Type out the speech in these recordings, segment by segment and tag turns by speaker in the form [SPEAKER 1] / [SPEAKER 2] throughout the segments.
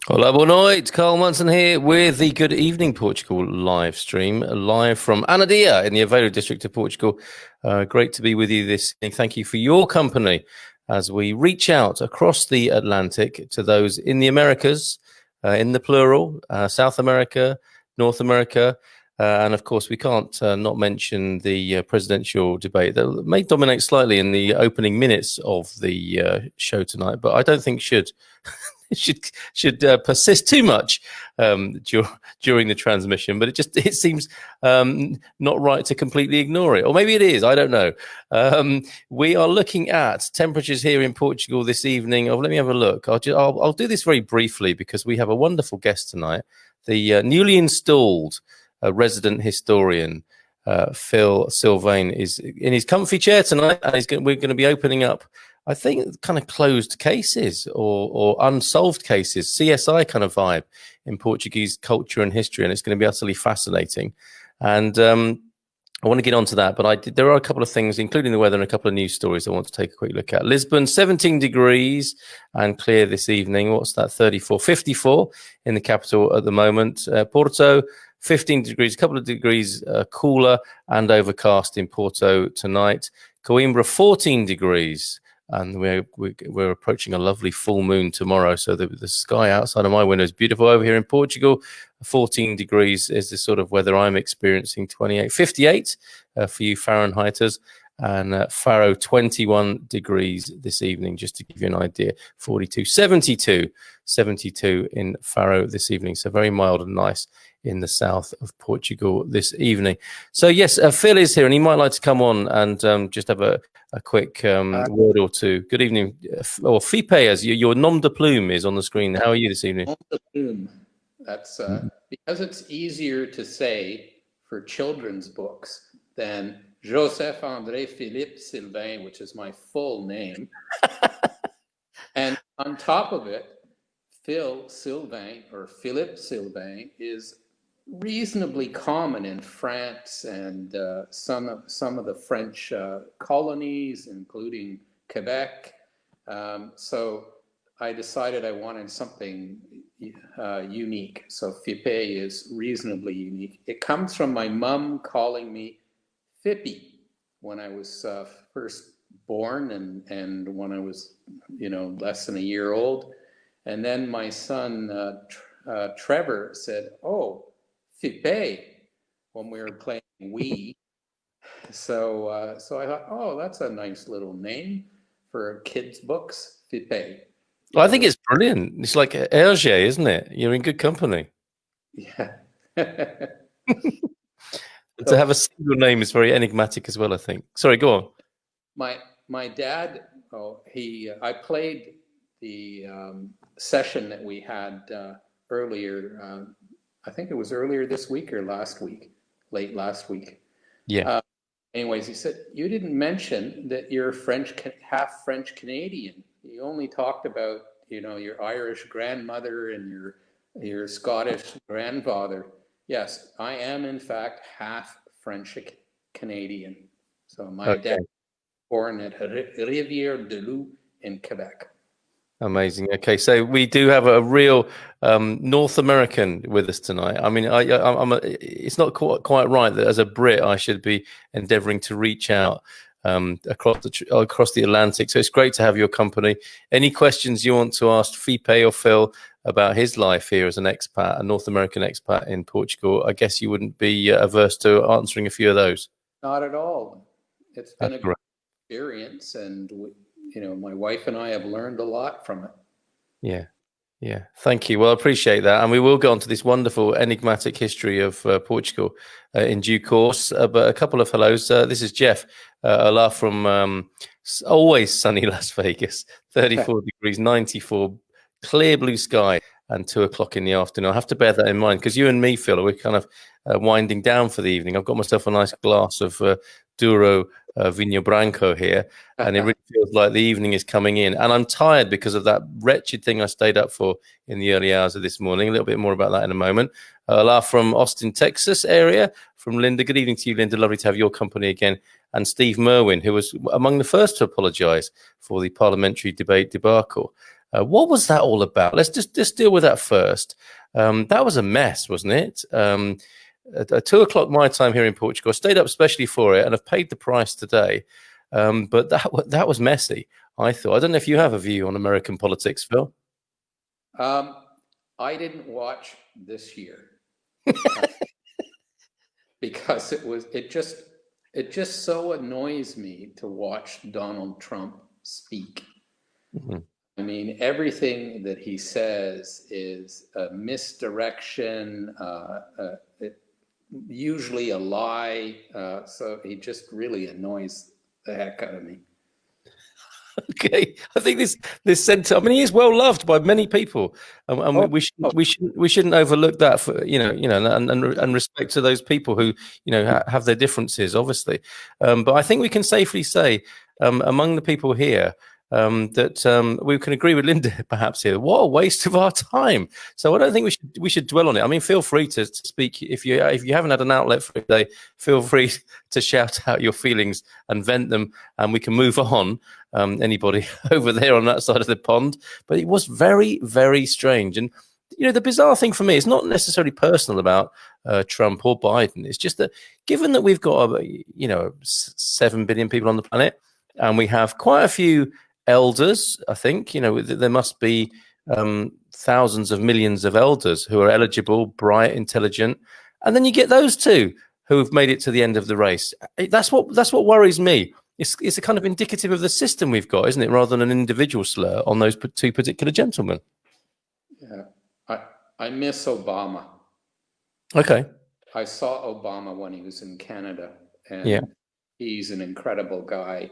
[SPEAKER 1] Hola, boa noite. Carl Munson here with the Good Evening Portugal live stream, live from Anadia in the Aveiro district of Portugal. Great to be with you this evening. Thank you for your company as we reach out across the Atlantic to those in the Americas, in the plural, South America, North America, and of course, we can't not mention the presidential debate that may dominate slightly in the opening minutes of the show tonight, but I don't think should persist too much during the transmission. But it seems not right to completely ignore it, or maybe it is. I don't know. We are looking at temperatures here in Portugal this evening. Let me have a look. I'll do this very briefly because we have a wonderful guest tonight, the newly installed resident historian. Phil Sylvain is in his comfy chair tonight, and we're going to be opening up, I think, kind of closed cases or unsolved cases, CSI kind of vibe in Portuguese culture and history, and it's going to be utterly fascinating. And I want to get onto that, but there are a couple of things, including the weather and a couple of news stories I want to take a quick look at. Lisbon, 17 degrees and clear this evening. What's that? 34, 54 in the capital at the moment. Porto, 15 degrees, a couple of degrees cooler and overcast in Porto tonight. Coimbra, 14 degrees. And we're approaching a lovely full moon tomorrow. So the sky outside of my window is beautiful over here in Portugal. 14 degrees is the sort of weather I'm experiencing. 58 for you Fahrenheiters. And Faro, 21 degrees this evening, just to give you an idea. 72 in Faro this evening. So very mild and nice in the south of Portugal this evening. So yes, Phil is here, and he might like to come on and just have a quick word or two. Good evening, or Phippé, as your nom de plume is on the screen. How are you this evening?
[SPEAKER 2] Nom de plume. That's because it's easier to say for children's books than Joseph André Philippe Sylvain, which is my full name. And on top of it, Phil Sylvain or Philippe Sylvain is reasonably common in France and some of the French colonies, including Quebec. So I decided I wanted something unique. So Phippé is reasonably unique. It comes from my mom calling me Phippé when I was first born and when I was, less than a year old. And then my son Trevor said, "Oh, Phippé," when we were playing Wii. So I thought, oh, that's a nice little name for kids' books, Phippé.
[SPEAKER 1] Well, I think it's brilliant. It's like Hergé, isn't it? You're in good company.
[SPEAKER 2] Yeah.
[SPEAKER 1] To have a single name is very enigmatic as well, I think. Sorry, go on.
[SPEAKER 2] My dad, I played the session that we had earlier. I think it was earlier this week or late last week.
[SPEAKER 1] Yeah.
[SPEAKER 2] Anyways, he said, you didn't mention that you're half French Canadian. You only talked about, your Irish grandmother and your Scottish grandfather. Yes, I am in fact half French Canadian. So my dad was born at Rivière-du-Loup in Quebec.
[SPEAKER 1] Amazing. Okay, so we do have a real North American with us tonight. I mean, it's not quite right that as a Brit I should be endeavouring to reach out across the Atlantic. So it's great to have your company. Any questions you want to ask Phippé or Phil about his life here as an expat, a North American expat in Portugal, I guess you wouldn't be averse to answering a few of those.
[SPEAKER 2] Not at all. It's been a great experience, and my wife and I have learned a lot from it.
[SPEAKER 1] Yeah. Thank you. Well, I appreciate that. And we will go on to this wonderful enigmatic history of Portugal in due course. But a couple of hellos. This is Jeff Ola from always sunny Las Vegas, 34 degrees, 94, clear blue sky, and 2 o'clock in the afternoon. I have to bear that in mind because you and me, Phil, we're kind of winding down for the evening. I've got myself a nice glass of Douro Vinho Branco here, and it really feels like the evening is coming in. And I'm tired because of that wretched thing I stayed up for in the early hours of this morning. A little bit more about that in a moment. Hola from Austin, Texas area, from Linda. Good evening to you, Linda. Lovely to have your company again. And Steve Merwin, who was among the first to apologise for the parliamentary debate debacle. What was that all about? Let's just deal with that first. That was a mess, wasn't it? At 2 o'clock my time here in Portugal, I stayed up especially for it, and I've paid the price today. But that was messy, I thought. I don't know if you have a view on American politics, Phil.
[SPEAKER 2] I didn't watch this year because it just so annoys me to watch Donald Trump speak. Mm-hmm. I mean, everything that he says is a misdirection, usually a lie. So he just really annoys the heck out of me.
[SPEAKER 1] Okay, I think this center. I mean, he is well loved by many people, and we shouldn't overlook that. For and respect to those people who have their differences, obviously. But I think we can safely say among the people here that we can agree with Linda perhaps here. What a waste of our time! So I don't think we should dwell on it. I mean, feel free to speak if you haven't had an outlet for it today. Feel free to shout out your feelings and vent them, and we can move on. Anybody over there on that side of the pond, but it was very, very strange. And the bizarre thing for me is not necessarily personal about Trump or Biden. It's just that given that we've got 7 billion people on the planet, and we have quite a few elders, I think there must be thousands of millions of elders who are eligible, bright, intelligent, and then you get those two who have made it to the end of the race. That's what worries me. It's a kind of indicative of the system we've got, isn't it, rather than an individual slur on those two particular gentlemen.
[SPEAKER 2] Yeah, I miss Obama.
[SPEAKER 1] Okay.
[SPEAKER 2] I saw Obama when he was in Canada, and he's an incredible guy.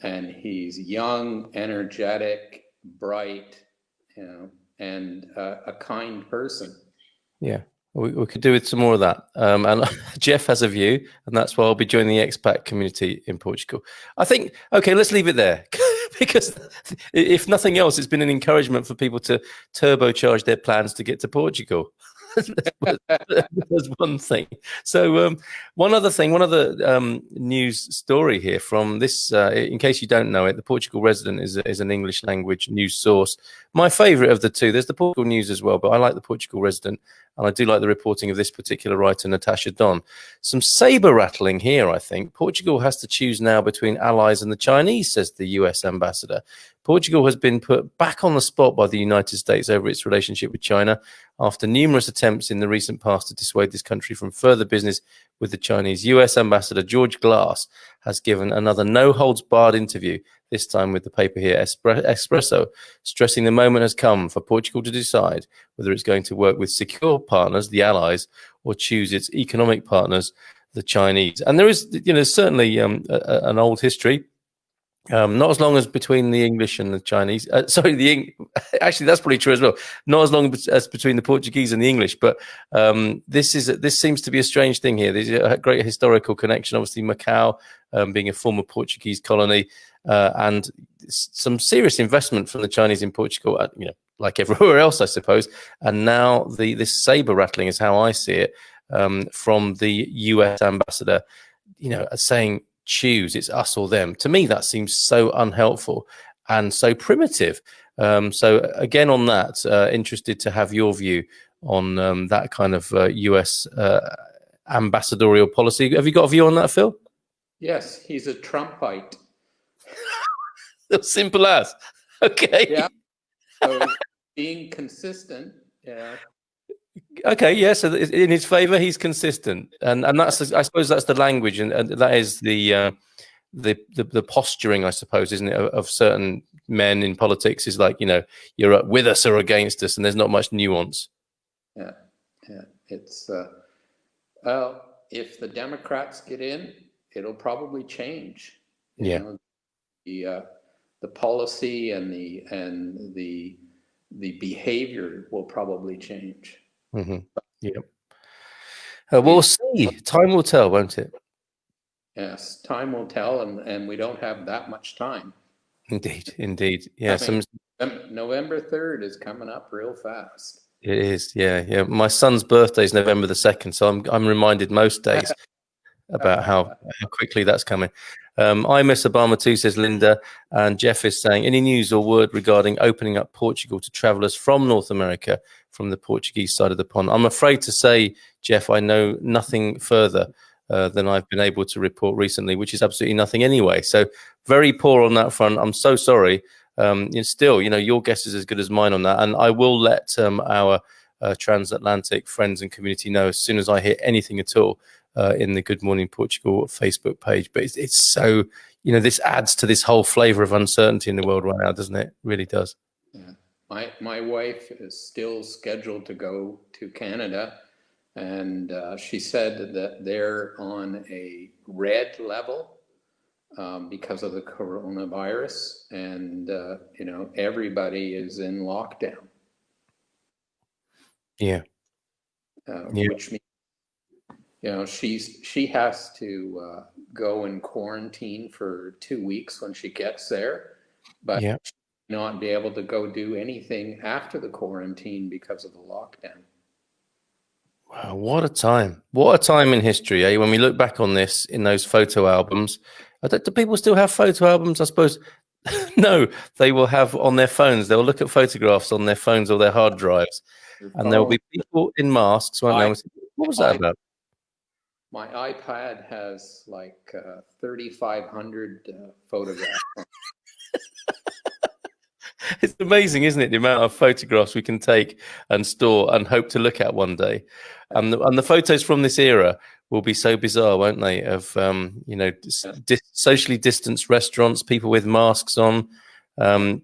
[SPEAKER 2] And he's young, energetic, bright, and a kind person. Yeah,
[SPEAKER 1] we could do with some more of that. And Jeff has a view, and that's why I'll be joining the expat community in Portugal. I think, okay, let's leave it there. Because if nothing else, it's been an encouragement for people to turbocharge their plans to get to Portugal. There's one thing. So one other news story here from this, in case you don't know it, the Portugal Resident is an English language news source. My favorite of the two. There's the Portugal News as well, but I like the Portugal Resident, and I do like the reporting of this particular writer, Natasha Don. Some saber rattling here, I think. Portugal has to choose now between allies and the Chinese, says the US ambassador. Portugal has been put back on the spot by the United States over its relationship with China after numerous attempts in the recent past to dissuade this country from further business with the Chinese. US Ambassador George Glass has given another no-holds-barred interview, this time with the paper here, Expresso, stressing the moment has come for Portugal to decide whether it's going to work with secure partners, the allies, or choose its economic partners, the Chinese. And there is, certainly an old history. Not as long as between the English and the Chinese. Actually, that's probably true as well. Not as long as between the Portuguese and the English. But this seems to be a strange thing here. There's a great historical connection. Obviously, Macau being a former Portuguese colony, and some serious investment from the Chinese in Portugal. Like everywhere else, I suppose. And now this saber rattling is how I see it from the US ambassador. Saying, choose, it's us or them. To me, that seems so unhelpful and so primitive. So again, on that, interested to have your view on that kind of US ambassadorial policy. Have you got a view on that, Phil?
[SPEAKER 2] Yes, he's a Trumpite.
[SPEAKER 1] Simple as. Okay.
[SPEAKER 2] Yeah. So being consistent. Yeah.
[SPEAKER 1] Okay, yeah. So in his favour, he's consistent, and that's, I suppose, that's the language, and that is the posturing, I suppose, isn't it, of certain men in politics? Is like, you're with us or against us, and there's not much nuance.
[SPEAKER 2] Yeah. It's well, if the Democrats get in, it'll probably change. The policy and the behavior will probably change.
[SPEAKER 1] Mm-hmm. Yep. We'll see. Time will tell, won't it?
[SPEAKER 2] Yes, time will tell, and we don't have that much time.
[SPEAKER 1] Indeed. Yeah.
[SPEAKER 2] November 3rd is coming up real fast.
[SPEAKER 1] It is. Yeah. My son's birthday is November the 2nd, so I'm reminded most days. about how quickly that's coming. I miss Obama too, says Linda. And Jeff is saying, any news or word regarding opening up Portugal to travellers from North America from the Portuguese side of the pond? I'm afraid to say, Jeff, I know nothing further than I've been able to report recently, which is absolutely nothing anyway. So very poor on that front. I'm so sorry. Still, your guess is as good as mine on that. And I will let our transatlantic friends and community know as soon as I hear anything at all in the Good Morning Portugal Facebook page. But it's so, this adds to this whole flavor of uncertainty in the world right now, doesn't it? It really does.
[SPEAKER 2] Yeah. My wife is still scheduled to go to Canada, and she said that they're on a red level because of the coronavirus, and everybody is in lockdown.
[SPEAKER 1] Yeah.
[SPEAKER 2] Which means she has to go in quarantine for 2 weeks when she gets there, but she will not be able to go do anything after the quarantine because of the lockdown.
[SPEAKER 1] Wow, what a time. What a time in history, eh? When we look back on this in those photo albums. Do people still have photo albums? I suppose no, they will have on their phones. They'll look at photographs on their phones or their hard drives. And there will be people in masks, won't there? What was that about?
[SPEAKER 2] My iPad has like 3,500 photographs.
[SPEAKER 1] It's amazing, isn't it? The amount of photographs we can take and store and hope to look at one day. And the photos from this era will be so bizarre, won't they? Of socially distanced restaurants, people with masks on,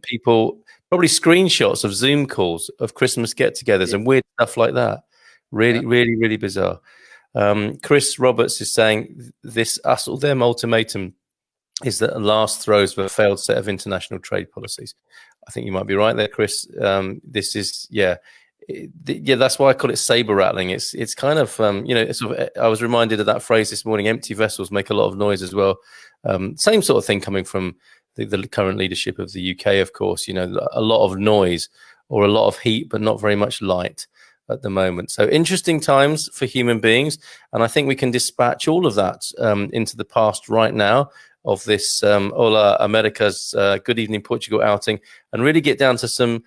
[SPEAKER 1] people probably screenshots of Zoom calls of Christmas get-togethers and weird stuff like that. Really, really, really bizarre. Chris Roberts is saying this us or them ultimatum is the last throes of a failed set of international trade policies. I think you might be right there, Chris. This is, that's why I call it saber rattling. It's kind of, I was reminded of that phrase this morning, empty vessels make a lot of noise as well. Same sort of thing coming from the current leadership of the UK, of course, a lot of noise or a lot of heat, but not very much light at the moment. So interesting times for human beings. And I think we can dispatch all of that into the past right now of this Hola America's Good Evening Portugal outing and really get down to some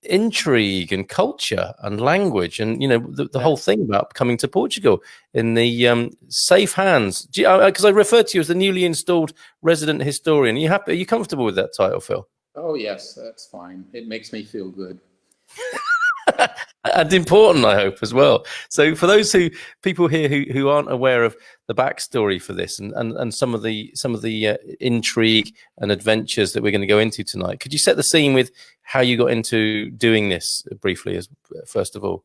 [SPEAKER 1] intrigue and culture and language and, the whole thing about coming to Portugal in the safe hands. Because I referred to you as the newly installed resident historian. Are you happy? Are you comfortable with that title, Phil?
[SPEAKER 2] Oh, yes, that's fine. It makes me feel good.
[SPEAKER 1] And important, I hope, as well. So for those people here who aren't aware of the backstory for this and some of the intrigue and adventures that we're going to go into tonight, could you set the scene with how you got into doing this briefly, as first of all?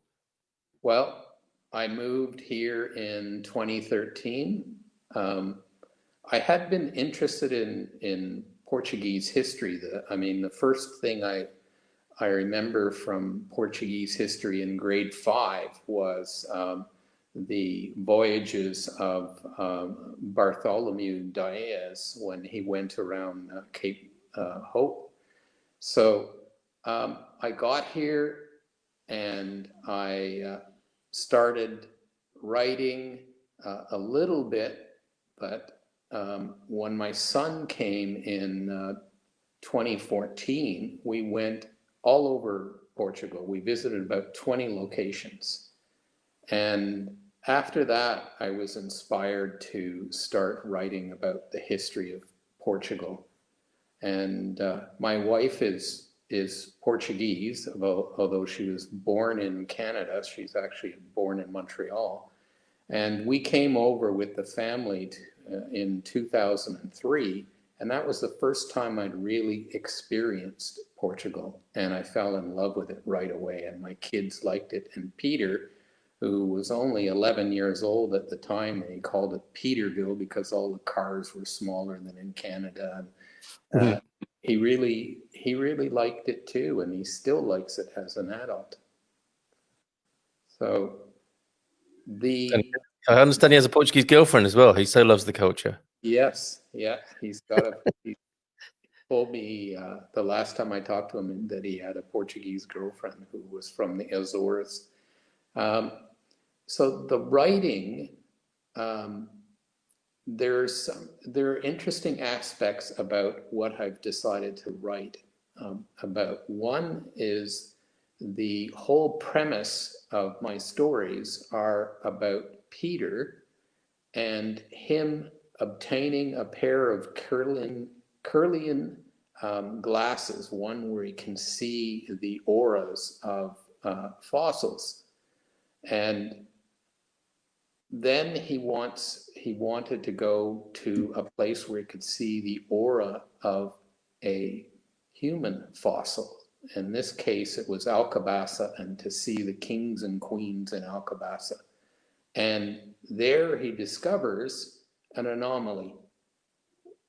[SPEAKER 2] Well, I moved here in 2013. I had been interested in Portuguese history. The first thing I remember from Portuguese history in grade 5 was the voyages of Bartholomew Dias when he went around Cape Hope. So I got here and I started writing a little bit, but when my son came in 2014, we went all over Portugal. We visited about 20 locations. And after that, I was inspired to start writing about the history of Portugal. And my wife is Portuguese, although she was born in Canada. She's actually born in Montreal. And we came over with the family in 2003. And that was the first time I'd really experienced Portugal. And I fell in love with it right away. And my kids liked it. And Peter, who was only 11 years old at the time, and he called it Peterville because all the cars were smaller than in Canada. And he really liked it too. And he still likes it as an adult. So
[SPEAKER 1] I understand he has a Portuguese girlfriend as well. He so loves the culture.
[SPEAKER 2] Yes, yeah, he's got he told me the last time I talked to him that he had a Portuguese girlfriend who was from the Azores. So the writing there are interesting aspects about what I've decided to write about. One is the whole premise of my stories are about Peter and him obtaining a pair of Kirlian glasses, one where he can see the auras of fossils. And then he wanted to go to a place where he could see the aura of a human fossil. In this case, it was Alcobaça, and to see the kings and queens in Alcobaça. And there he discovers an anomaly.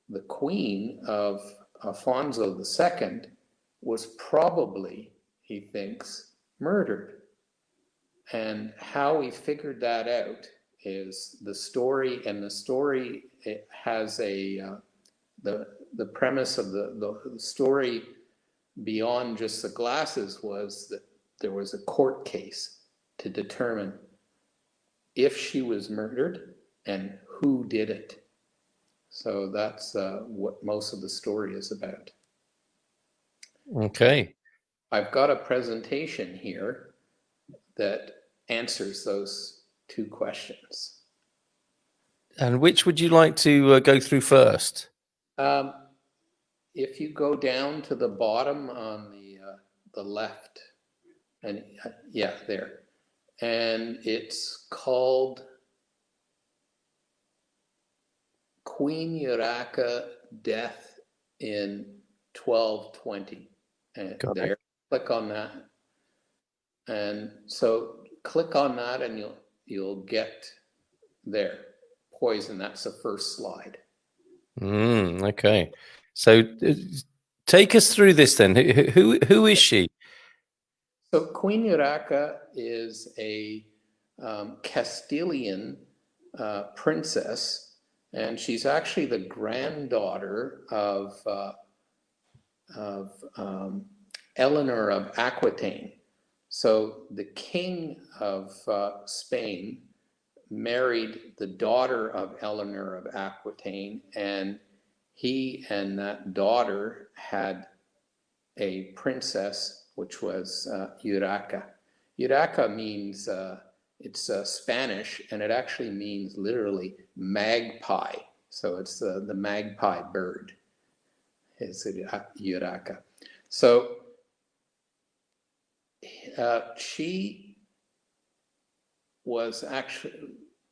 [SPEAKER 2] The queen of Afonso II was probably, he thinks, murdered. And how he figured that out is the story, and the story, it has the premise of the story beyond just the glasses was that there was a court case to determine if she was murdered and who did it. So that's what most of the story is about.
[SPEAKER 1] Okay.
[SPEAKER 2] I've got a presentation here that answers those two questions.
[SPEAKER 1] And which would you like to go through first?
[SPEAKER 2] If you go down to the bottom on the left, and yeah, there, and it's called Queen Urraca Death in 1220. And
[SPEAKER 1] Got
[SPEAKER 2] there,
[SPEAKER 1] it.
[SPEAKER 2] click on that. And so click on that and you'll get there. Poison, that's the first slide.
[SPEAKER 1] Okay. So take us through this then. Who is she?
[SPEAKER 2] So Queen Urraca is a Castilian princess, and she's actually the granddaughter of Eleanor of Aquitaine. So the king of Spain married the daughter of Eleanor of Aquitaine, and he and that daughter had a princess, which was Urraca. Urraca means, it's Spanish, and it actually means literally magpie. So it's the magpie bird, is Urraca. So she was actually,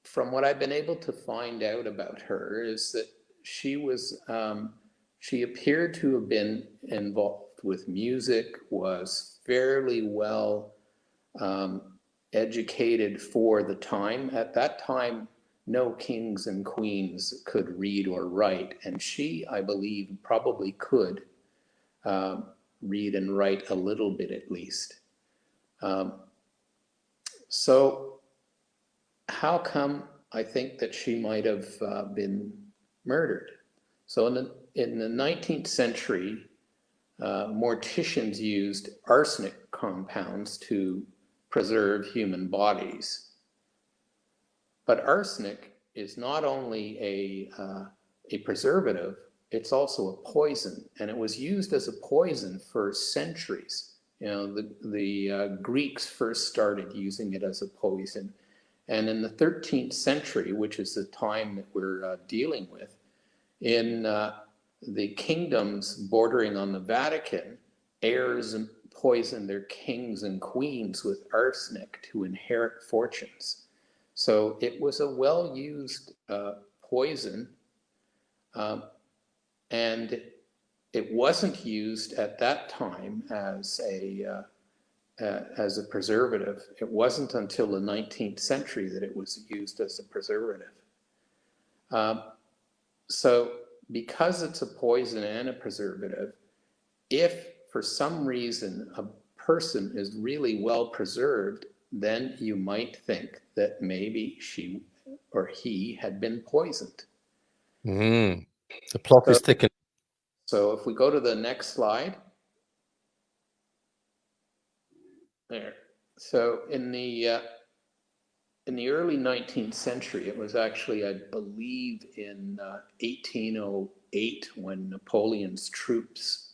[SPEAKER 2] from what I've been able to find out about her, is that she was, she appeared to have been involved with music, was fairly well educated for the time. At that time, no kings and queens could read or write, and she, I believe, probably could read and write a little bit at least. So how come I think that she might have been murdered? So in the 19th century, morticians used arsenic compounds to preserve human bodies. But arsenic is not only a preservative, it's also a poison, and it was used as a poison for centuries. You know, the Greeks first started using it as a poison. And in the 13th century, which is the time that we're dealing with, in the kingdoms bordering on the Vatican, heirs poisoned their kings and queens with arsenic to inherit fortunes. So it was a well-used poison, and it wasn't used at that time as a preservative. It wasn't until the 19th century that it was used as a preservative. So because it's a poison and a preservative, if for some reason a person is really well preserved, then you might think that maybe she or he had been poisoned.
[SPEAKER 1] The plot is thickened.
[SPEAKER 2] So if we go to the next slide. There. So in the in the early 19th century. It was actually, I believe, in 1808 when Napoleon's troops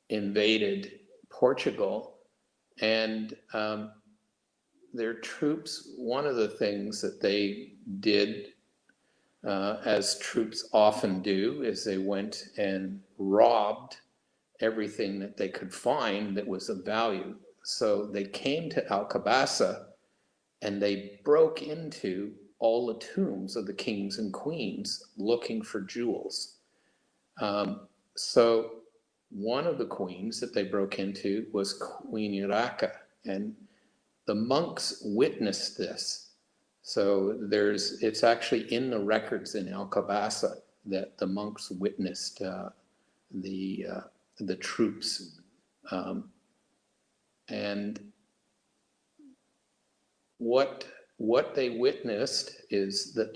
[SPEAKER 2] invaded Portugal. And their troops, one of the things that they did, as troops often do, is they went and robbed everything that they could find that was of value. So they came to Alcabasa and they broke into all the tombs of the kings and queens looking for jewels. So one of the queens that they broke into was Queen Urraca, and the monks witnessed this. So it's actually in the records in Alcabasa that the monks witnessed the troops, and what they witnessed is that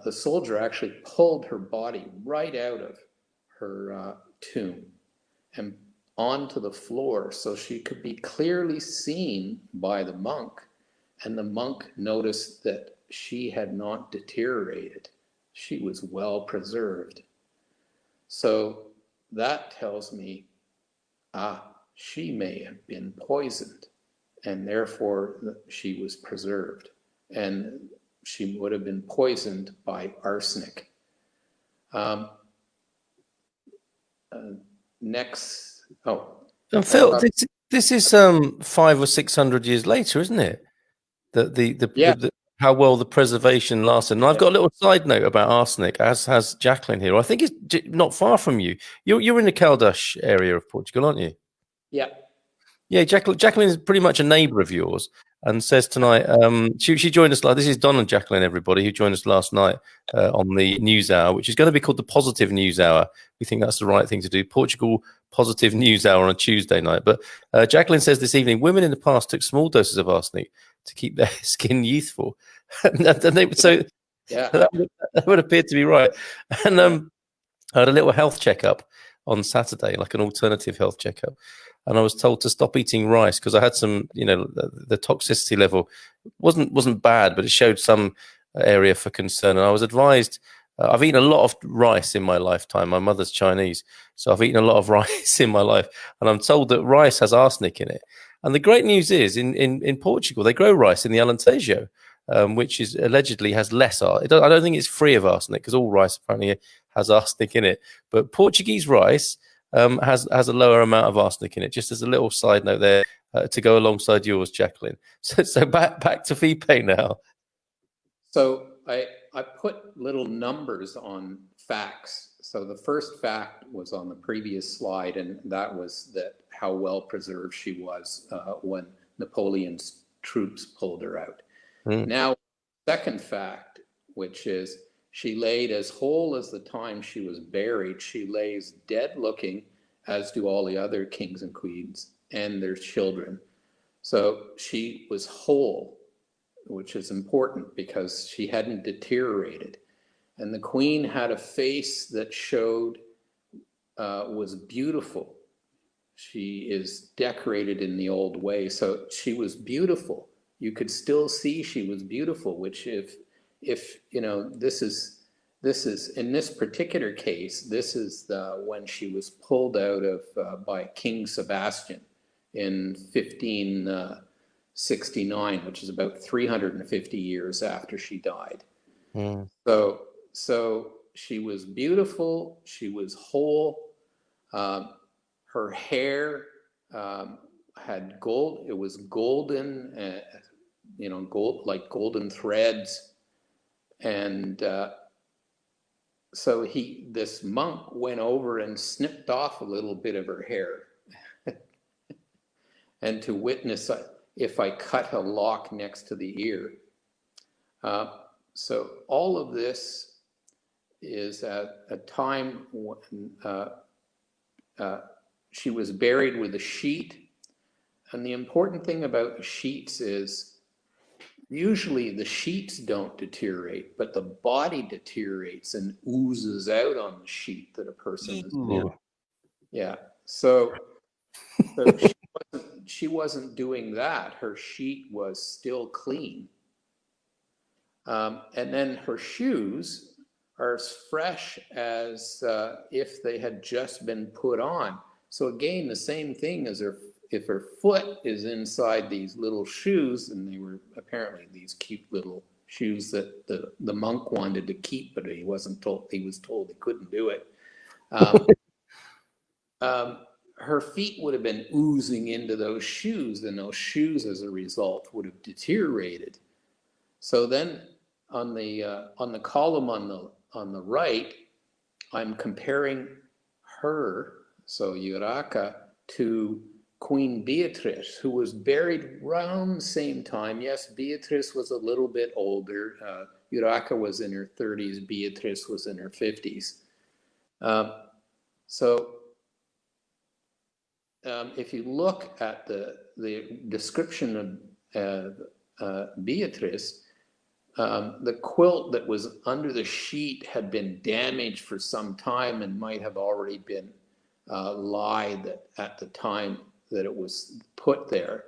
[SPEAKER 2] the soldier actually pulled her body right out of her tomb and onto the floor so she could be clearly seen by the monk. And the monk noticed that she had not deteriorated. She was well preserved. So that tells me, she may have been poisoned, and therefore she was preserved. And she would have been poisoned by arsenic. Next,
[SPEAKER 1] And Phil, this is 500 or 600 years later, isn't it? How well the preservation lasted. And I've got a little side note about arsenic, as has Jacqueline here. I think it's not far from you. You're in the Caldas area of Portugal, aren't you?
[SPEAKER 2] Yeah.
[SPEAKER 1] Yeah, Jacqueline is pretty much a neighbour of yours, and says tonight. She joined us. This is Don and Jacqueline, everybody, who joined us last night on the News Hour, which is going to be called the Positive News Hour. We think that's the right thing to do. Portugal Positive News Hour on a Tuesday night. But Jacqueline says this evening, women in the past took small doses of arsenic to keep their skin youthful, that would appear to be right. And I had a little health checkup on Saturday, like an alternative health checkup. And I was told to stop eating rice because I had some, the toxicity level wasn't bad, but it showed some area for concern. And I was advised, I've eaten a lot of rice in my lifetime. My mother's Chinese, so I've eaten a lot of rice in my life. And I'm told that rice has arsenic in it. And the great news is in Portugal, they grow rice in the Alentejo, which is allegedly has less arsenic. I don't think it's free of arsenic because all rice apparently has arsenic in it. But Portuguese rice has a lower amount of arsenic in it. Just as a little side note there to go alongside yours, Jacqueline. So back to Phippé now.
[SPEAKER 2] So I put little numbers on facts. So the first fact was on the previous slide, and that was that how well preserved she was when Napoleon's troops pulled her out. Now, second fact, which is she laid as whole as the time she was buried. She lays dead looking, as do all the other kings and queens and their children. So she was whole, which is important because she hadn't deteriorated. And the queen had a face that showed was beautiful. She is decorated in the old way, so she was beautiful. You could still see she was beautiful, which if this is in this particular case, this is when she was pulled out of by King Sebastian in 1569, which is about 350 years after she died. So she was beautiful. She was whole. Her hair had gold. It was golden, gold, like golden threads. And so this monk went over and snipped off a little bit of her hair and to witness if I cut a lock next to the ear. So all of this is at a time when she was buried with a sheet. And the important thing about the sheets is usually the sheets don't deteriorate, but the body deteriorates and oozes out on the sheet that a person is in. Yeah. So she wasn't doing that. Her sheet was still clean. And then her shoes are as fresh as if they had just been put on. So again, the same thing as if her foot is inside these little shoes, and they were apparently these cute little shoes that the monk wanted to keep, but he was told he couldn't do it. Her feet would have been oozing into those shoes, and those shoes as a result would have deteriorated. So then on the column on the right, I'm comparing her, so Urraca, to Queen Beatrice, who was buried around the same time. Yes, Beatrice was a little bit older. Urraca was in her 30s. Beatrice was in her 50s. If you look at the description of Beatrice, the quilt that was under the sheet had been damaged for some time and might have already been lied at the time that it was put there,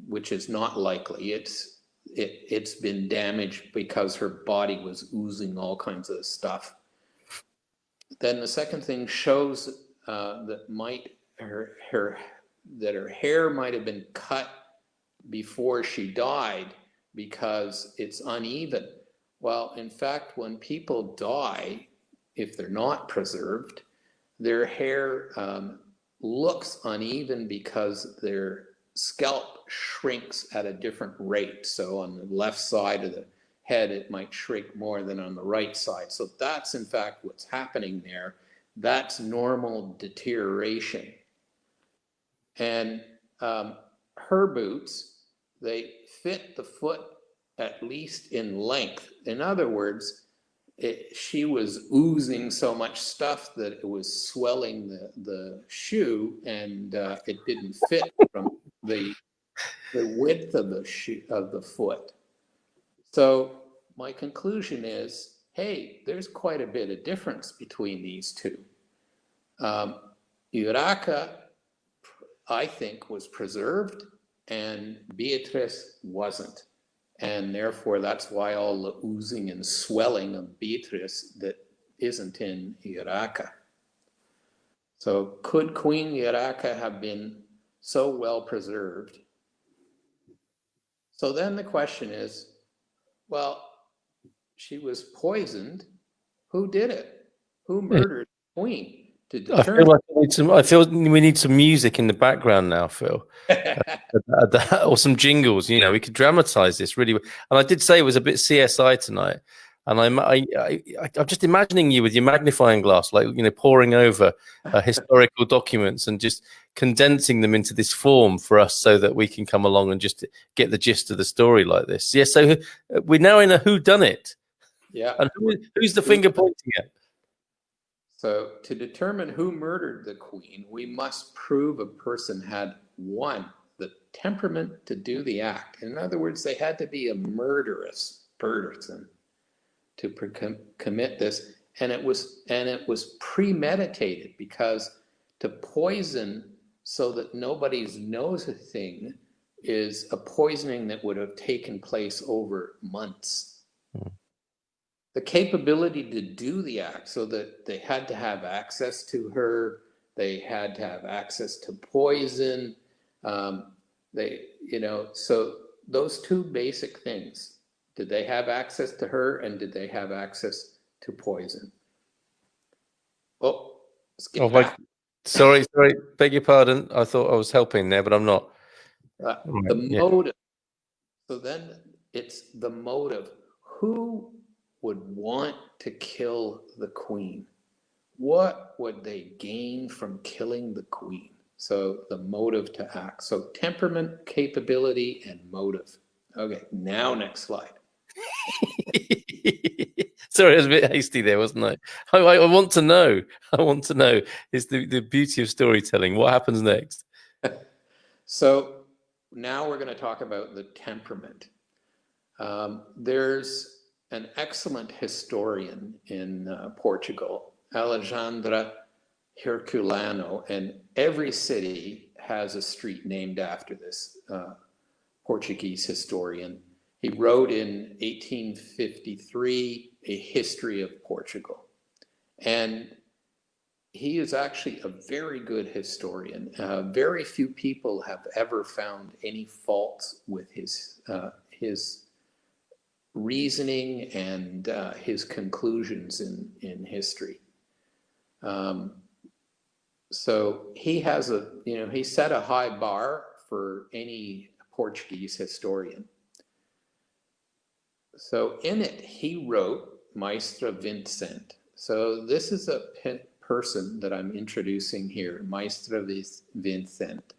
[SPEAKER 2] which is not likely. It's been damaged because her body was oozing all kinds of stuff. Then the second thing shows that her hair might have been cut before she died because it's uneven. Well, in fact, when people die, if they're not preserved, their hair looks uneven because their scalp shrinks at a different rate. So on the left side of the head, it might shrink more than on the right side. So that's in fact what's happening there. That's normal deterioration. And her boots, they fit the foot at least in length. In other words, she was oozing so much stuff that it was swelling the shoe, and it didn't fit from the width of the shoe of the foot. So my conclusion is, hey, there's quite a bit of difference between these two. Urraca, I think, was preserved, and Beatrice wasn't. And therefore, that's why all the oozing and swelling of Beatrice that isn't in Urraca. So could Queen Urraca have been so well preserved? So then the question is, well, she was poisoned. Who did it? Who murdered the queen? To determine.
[SPEAKER 1] I feel we need some music in the background now, Phil. Or some jingles. You know, we could dramatize this really. And I did say it was a bit CSI tonight. And I'm just imagining you with your magnifying glass, like, you know, poring over historical documents and just condensing them into this form for us so that we can come along and just get the gist of the story like this. Yeah, so we're now in a whodunit.
[SPEAKER 2] Yeah.
[SPEAKER 1] And who's the finger pointing at?
[SPEAKER 2] So to determine who murdered the queen, we must prove a person had, one, the temperament to do the act. In other words, they had to be a murderous person to commit this, and it was premeditated, because to poison so that nobody knows a thing is a poisoning that would have taken place over months. The capability to do the act, so that they had to have access to her, they had to have access to poison, so those two basic things. Did they have access to her, and did they have access to poison? Oh, skip back.
[SPEAKER 1] Sorry, beg your pardon. I thought I was helping there, but I'm not.
[SPEAKER 2] The motive. So then it's the motive. Who would want to kill the queen? What would they gain from killing the queen? So the motive to act. So temperament, capability, and motive. Okay, now next slide.
[SPEAKER 1] Sorry, I was a bit hasty there, wasn't I? I want to know. I want to know. Is the beauty of storytelling. What happens next?
[SPEAKER 2] So now we're going to talk about the temperament. There's an excellent historian in Portugal, Alexandra Herculano, and every city has a street named after this Portuguese historian. He wrote in 1853 a history of Portugal. And he is actually a very good historian. Very few people have ever found any faults with his reasoning and his conclusions in history. So he has he set a high bar for any Portuguese historian. So in it, he wrote Maestre Vincent. So this is a person that I'm introducing here, Maestre Vincent.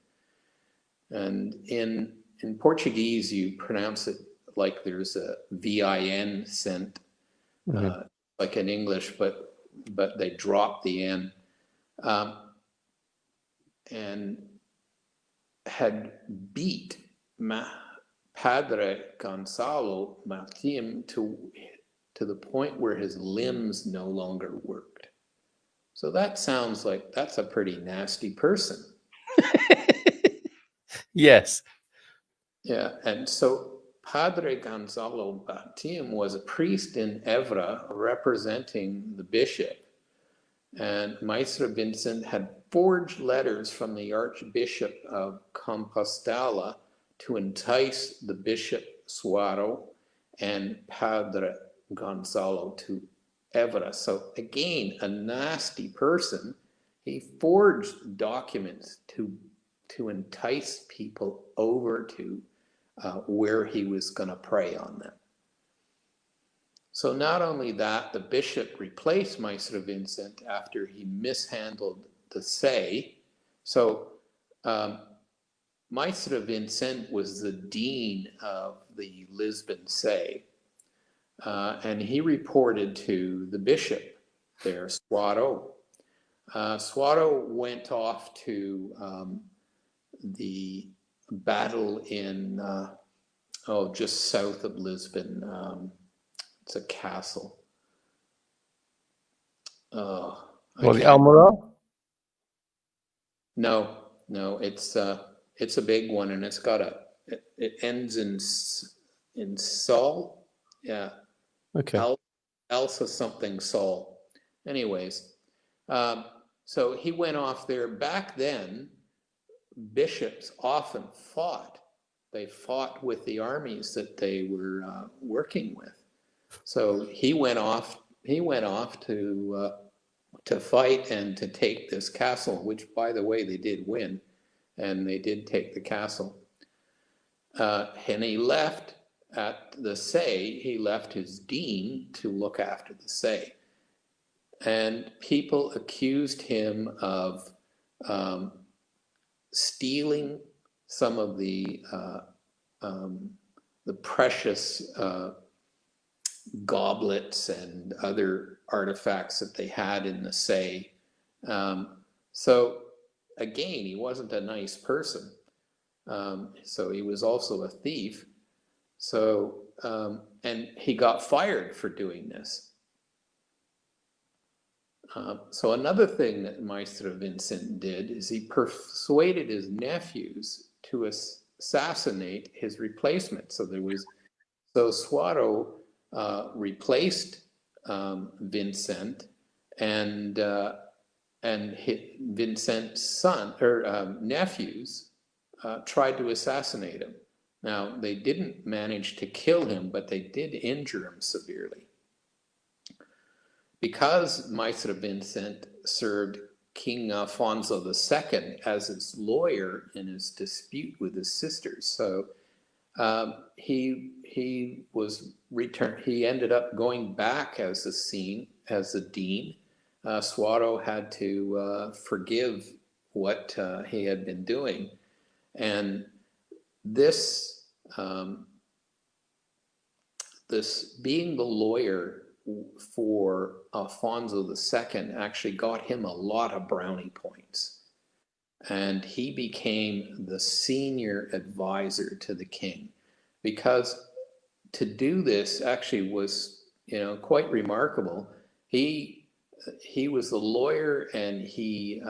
[SPEAKER 2] And in Portuguese, you pronounce it like there's a V-I-N cent, like in English, but they drop the N. And had beat Padre Gonzalo Martim to the point where his limbs no longer worked. So that sounds like that's a pretty nasty person.
[SPEAKER 1] Yes.
[SPEAKER 2] Yeah, and so Padre Gonzalo Martim was a priest in Évora representing the bishop. And Maestre Vincent had forged letters from the Archbishop of Compostela to entice the Bishop Suaro and Padre Gonzalo to Évora. So again, a nasty person. He forged documents to entice people over to where he was going to prey on them. So not only that, the bishop replaced Maestre Vincent after he mishandled the say. So Maestre Vincent was the dean of the Lisbon say, and he reported to the bishop there, Suaro. Suaro went off to the battle in, just south of Lisbon. It's a castle.
[SPEAKER 1] The Almora?
[SPEAKER 2] No, it's a big one, and it's got it ends in Sol. Yeah.
[SPEAKER 1] Okay.
[SPEAKER 2] Elsa something Sol. Anyways, so he went off there. Back then, bishops often fought. They fought with the armies that they were working with. So he went off to fight and to take this castle, which, by the way, they did win, and they did take the castle. And he left at the say. He left his dean to look after the say, and people accused him of stealing some of the precious goblets and other artifacts that they had in the say. So again, he wasn't a nice person. So he was also a thief. So, and he got fired for doing this. So another thing that Maestre Vincent did is he persuaded his nephews to assassinate his replacement. So Suaro replaced Vincent, and Vincent's son or nephews tried to assassinate him. Now, they didn't manage to kill him, but they did injure him severely. Because Maestre Vincent served King Alfonso II as his lawyer in his dispute with his sisters, so he was returned. He ended up going back as the dean. Suaro had to forgive what he had been doing, and this being the lawyer for Alfonso II actually got him a lot of brownie points, and he became the senior advisor to the king, because to do this actually was quite remarkable. He was the lawyer, and he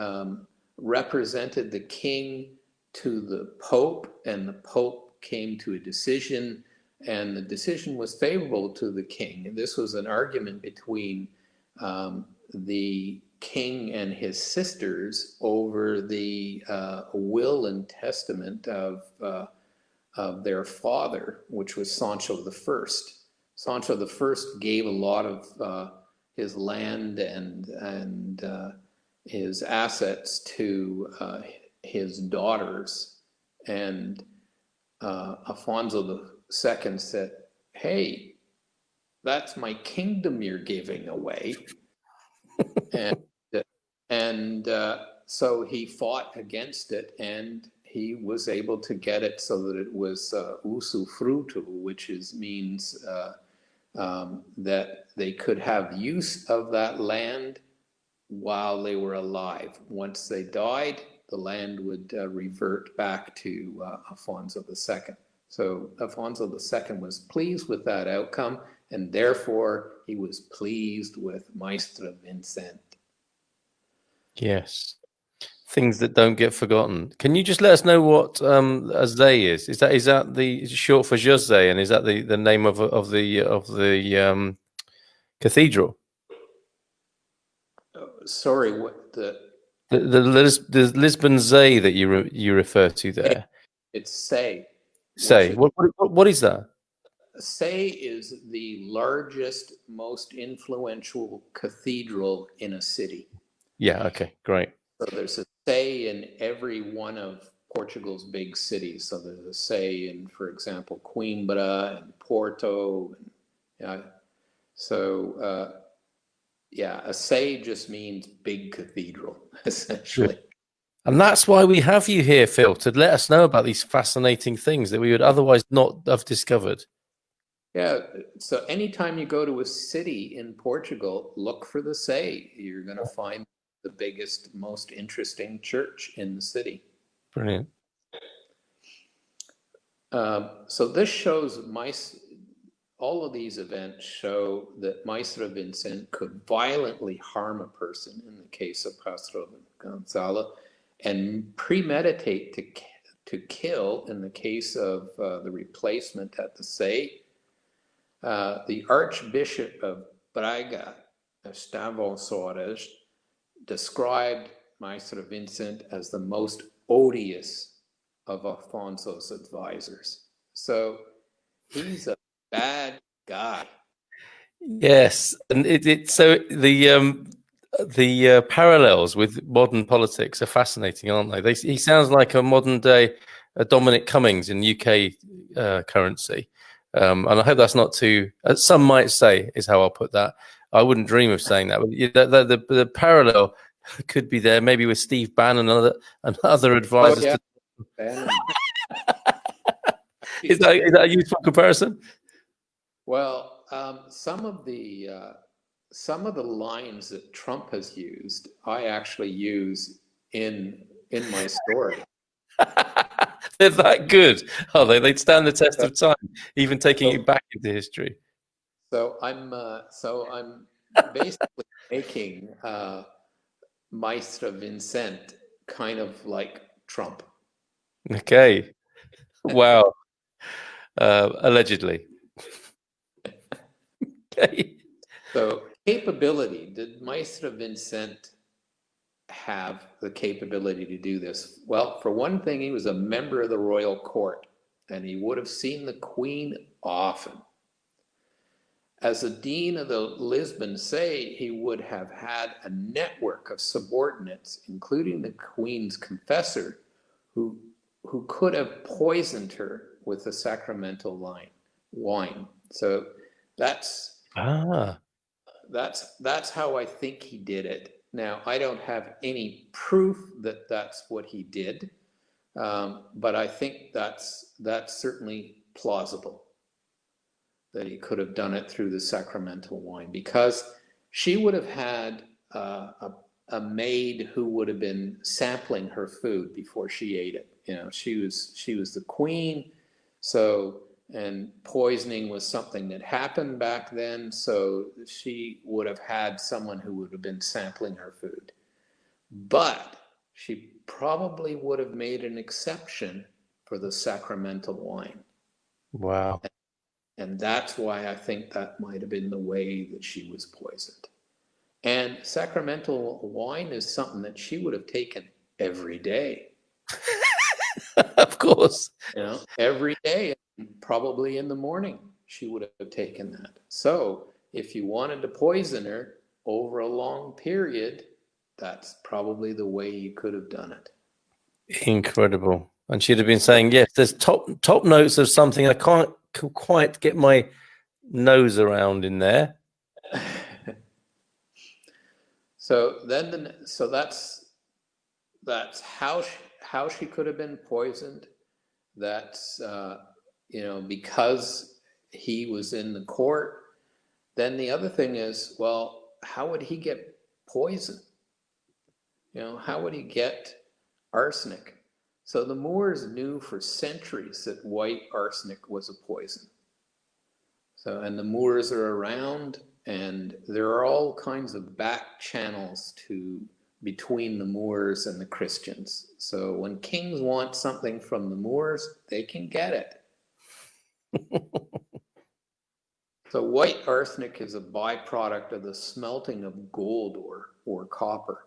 [SPEAKER 2] represented the king to the Pope, and the Pope came to a decision, and the decision was favorable to the king. And this was an argument between the king and his sisters over the will and testament of their father, which was Sancho I. Sancho I gave a lot of his land and his assets to his daughters, and Alfonso II said, "Hey, that's my kingdom you're giving away," and so he fought against it, and he was able to get it so that it was usufruto, which means that they could have use of that land while they were alive. Once they died, the land would revert back to Alfonso II. So Alfonso II was pleased with that outcome, and therefore he was pleased with Maestre Vincent.
[SPEAKER 1] Yes. Things that don't get forgotten. Can you just let us know what José is? Is that the short for José, and is that the name of the cathedral?
[SPEAKER 2] Sorry, what
[SPEAKER 1] the Lisbon Zay that you refer to there?
[SPEAKER 2] It's Say.
[SPEAKER 1] Say what is that?
[SPEAKER 2] Say is the largest, most influential cathedral in a city.
[SPEAKER 1] Yeah. Okay. Great.
[SPEAKER 2] So there's a Say in every one of Portugal's big cities. So there's a Say in, for example, Coimbra and Porto. And, a Say just means big cathedral, essentially.
[SPEAKER 1] Good. And that's why we have you here, Phil, to let us know about these fascinating things that we would otherwise not have discovered.
[SPEAKER 2] Yeah, so anytime you go to a city in Portugal, look for the Say. You're going to find the biggest, most interesting church in the city.
[SPEAKER 1] Brilliant.
[SPEAKER 2] So this shows all of these events show that Maestre Vincent could violently harm a person in the case of Pastor Gonzalo, and premeditate to kill in the case of the replacement at the Say. The Archbishop of Braga, Estevão Soares, described Maestre Vincent as the most odious of Alfonso's advisors. So he's a bad guy.
[SPEAKER 1] Yes, and so the parallels with modern politics are fascinating, aren't they? He sounds like a modern day Dominic Cummings in UK currency, and I hope that's not too. Some might say is how I'll put that. I wouldn't dream of saying that, but the parallel could be there, maybe with Steve Bannon and other advisors.
[SPEAKER 2] Oh, yeah.
[SPEAKER 1] Is that a useful comparison?
[SPEAKER 2] Well, some of the lines that Trump has used, I actually use in my story.
[SPEAKER 1] They're that good, are they? They'd stand the test of time, even taking it back into history.
[SPEAKER 2] So I'm basically making Maestre Vincent kind of like Trump.
[SPEAKER 1] Okay. Wow. Allegedly. Okay.
[SPEAKER 2] So capability. Did Maestre Vincent have the capability to do this? Well, for one thing, he was a member of the royal court, and he would have seen the Queen often. As a dean of the Lisbon Say, he would have had a network of subordinates, including the Queen's confessor, who could have poisoned her with the sacramental wine. So that's how I think he did it. Now, I don't have any proof that that's what he did, but I think that's certainly plausible, that he could have done it through the sacramental wine, because she would have had a maid who would have been sampling her food before she ate it. You know, she was the queen, so, and poisoning was something that happened back then, so she would have had someone who would have been sampling her food. But she probably would have made an exception for the sacramental wine.
[SPEAKER 1] Wow.
[SPEAKER 2] And that's why I think that might have been the way that she was poisoned. And sacramental wine is something that she would have taken every day.
[SPEAKER 1] Of course.
[SPEAKER 2] Every day, probably in the morning, she would have taken that. So if you wanted to poison her over a long period, that's probably the way you could have done it.
[SPEAKER 1] Incredible. And she'd have been saying, yes, there's top notes of something I can't quite get my nose around in there.
[SPEAKER 2] So that's how she could have been poisoned. That's because he was in the court. Then the other thing is, well, how would he get poison? How would he get arsenic? So the Moors knew for centuries that white arsenic was a poison. So, and the Moors are around, and there are all kinds of back channels between the Moors and the Christians. So when kings want something from the Moors, they can get it. So white arsenic is a byproduct of the smelting of gold or copper.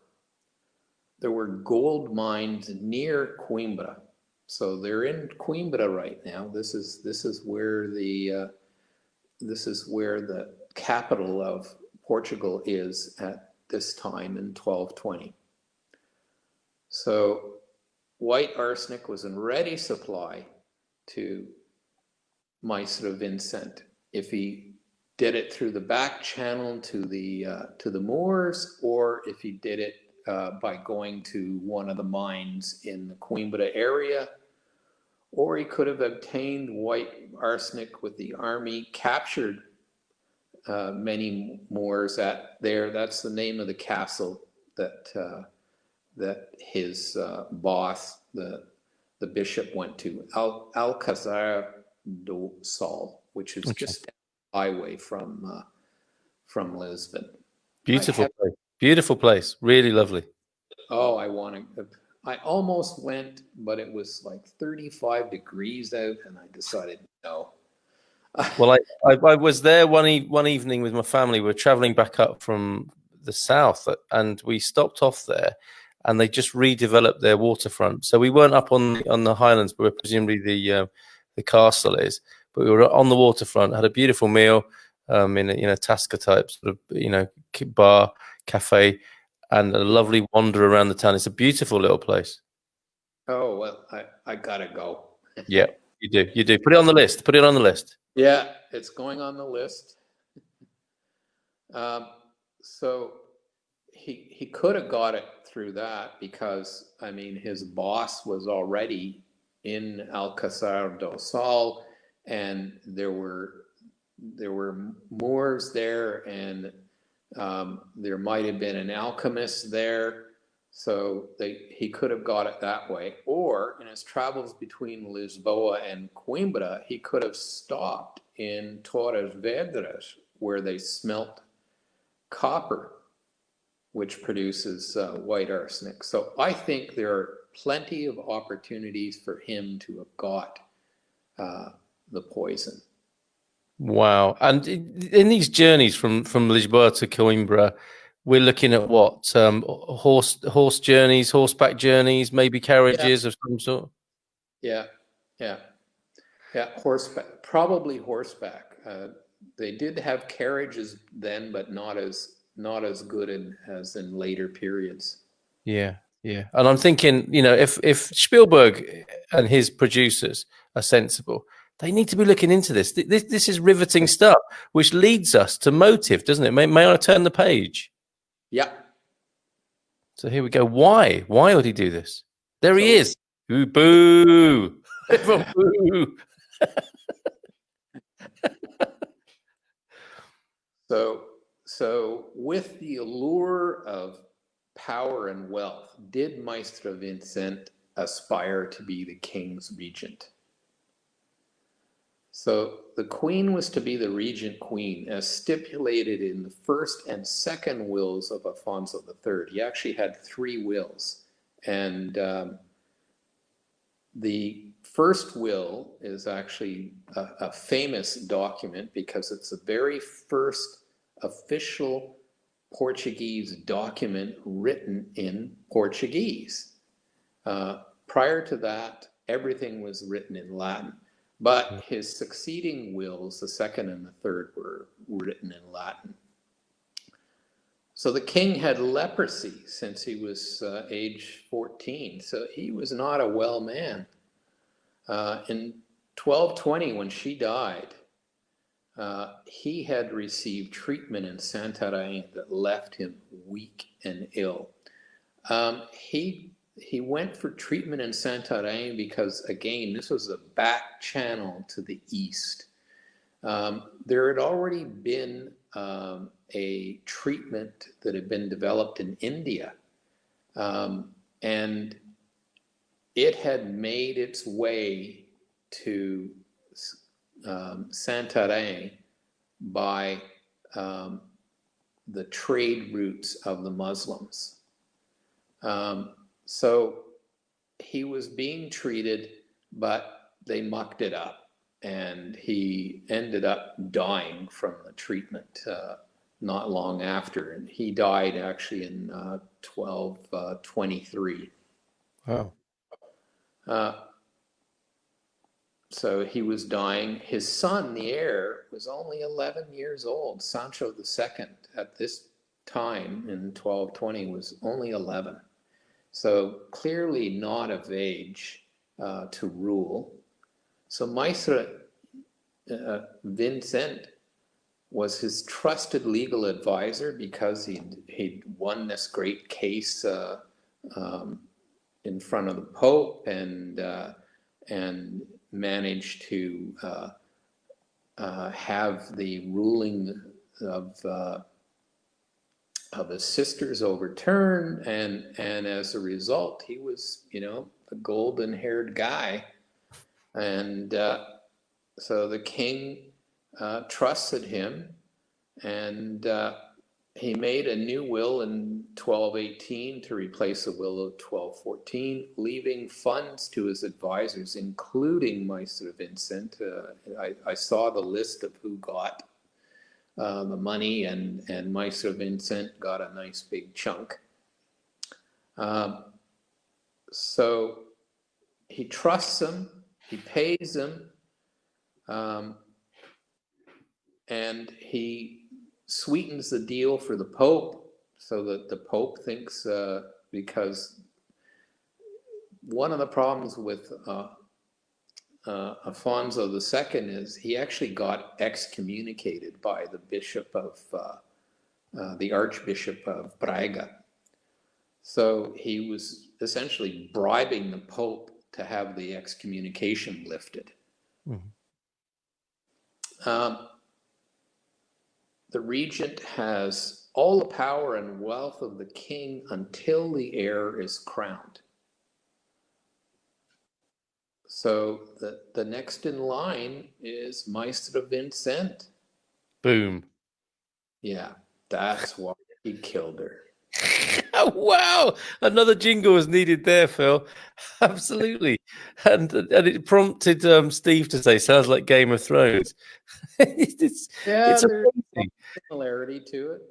[SPEAKER 2] There were gold mines near Coimbra. So they're in Coimbra right now. This is where the capital of Portugal is at this time in 1220. So white arsenic was in ready supply to Maestro Vincent. If he did it through the back channel to the Moors, or if he did it by going to one of the mines in the Coimbra area, or he could have obtained white arsenic with the army, captured many Moors there. That's the name of the castle that his boss, the bishop, went to, Alcazar do Sol, which is just down the highway from Lisbon.
[SPEAKER 1] Beautiful place. Really lovely.
[SPEAKER 2] Oh, I almost went, but it was like 35 degrees out, and I decided no.
[SPEAKER 1] Well, I was there one evening with my family. We were traveling back up from the south, and we stopped off there, and they just redeveloped their waterfront. So we weren't up on the highlands, but presumably the castle is. But we were on the waterfront, had a beautiful meal in a Tasca type sort of bar cafe, and a lovely wander around the town. It's a beautiful little place.
[SPEAKER 2] Oh well, I gotta go.
[SPEAKER 1] Yeah, you do. Put it on the list.
[SPEAKER 2] Yeah, it's going on the list. So he could have got it through that, because I mean his boss was already in Alcazar do Sol, and there were Moors there, and there might have been an alchemist there. So he could have got it that way. Or in his travels between Lisboa and Coimbra, he could have stopped in Torres Vedras, where they smelt copper, which produces white arsenic. So I think there are plenty of opportunities for him to have got the poison.
[SPEAKER 1] Wow. And in these journeys from Lisboa to Coimbra, we're looking at what? Horse journeys, horseback journeys, maybe carriages of some sort?
[SPEAKER 2] Yeah. Horseback, probably horseback. They did have carriages then, but not as good as in later periods.
[SPEAKER 1] Yeah. And I'm thinking, if Spielberg and his producers are sensible, they need to be looking into this. This is riveting stuff, which leads us to motive, doesn't it? May I turn the page?
[SPEAKER 2] Yeah.
[SPEAKER 1] So here we go. Why? Why would he do this? There he is. Ooh, boo. Everyone boo.
[SPEAKER 2] So with the allure of power and wealth, did Maestro Vincent aspire to be the king's regent? So the queen was to be the regent queen, as stipulated in the first and second wills of Alfonso III. He actually had 3 wills, And the first will is actually a famous document because it's the very first official Portuguese document written in Portuguese. Prior to that, everything was written in Latin, but his succeeding wills, the second and the third, were written in Latin. So the king had leprosy since he was age 14, so he was not a well man. In 1220, when she died, he had received treatment in Santarém that left him weak and ill. He went for treatment in Santarém because, again, this was a back channel to the east. There had already been a treatment that had been developed in India, and it had made its way to Santarém by the trade routes of the Muslims. So he was being treated, but they mucked it up, and he ended up dying from the treatment not long after. And he died actually in 1223.
[SPEAKER 1] Wow.
[SPEAKER 2] So he was dying. His son, the heir, was only 11 years old. Sancho II, at this time in 1220, was only 11. So clearly not of age to rule. So Maestre Vincent was his trusted legal advisor because he'd won this great case in front of the Pope and managed to have the ruling of his sisters overturned, and as a result, he was, a golden-haired guy, and so the king trusted him, and he made a new will in 1218 to replace the will of 1214, leaving funds to his advisors, including Maestre Vincent. I saw the list of who got the money, and Maestre Vincent got a nice big chunk. So he trusts him, he pays him, and he sweetens the deal for the Pope, so that the Pope thinks, because one of the problems with Afonso II is he actually got excommunicated by the bishop of the Archbishop of Braga. So he was essentially bribing the Pope to have the excommunication lifted.
[SPEAKER 1] Mm-hmm.
[SPEAKER 2] The regent has all the power and wealth of the king until the heir is crowned. So the next in line is Maestre Vincent.
[SPEAKER 1] Boom.
[SPEAKER 2] Yeah, that's why he killed her.
[SPEAKER 1] Wow, another jingle was needed there, Phil. Absolutely, and it prompted Steve to say, "Sounds like Game of Thrones." it's
[SPEAKER 2] There's
[SPEAKER 1] amazing.
[SPEAKER 2] a similarity to it.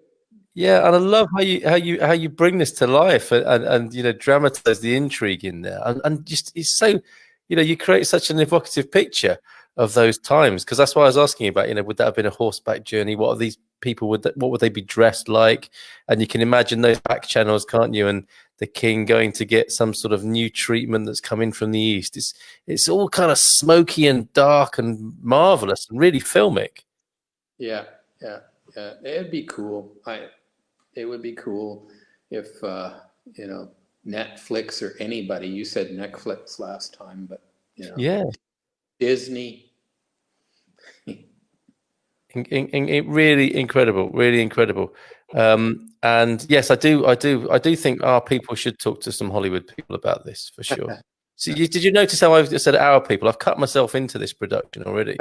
[SPEAKER 1] Yeah, and I love how you bring this to life and dramatize the intrigue in there, and just it's so you create such an evocative picture of those times, because that's why I was asking you about would that have been a horseback journey? What are these people what would they be dressed like? And you can imagine those back channels, can't you? And the king going to get some sort of new treatment that's coming from the east. It's all kind of smoky and dark and marvelous and really filmic.
[SPEAKER 2] Yeah. It'd be cool. It would be cool if Netflix or anybody. You said Netflix last time, but
[SPEAKER 1] yeah,
[SPEAKER 2] Disney.
[SPEAKER 1] Really incredible. And yes, I do think our people should talk to some Hollywood people about this for sure. So did you notice how I've said our people? I've cut myself into this production already.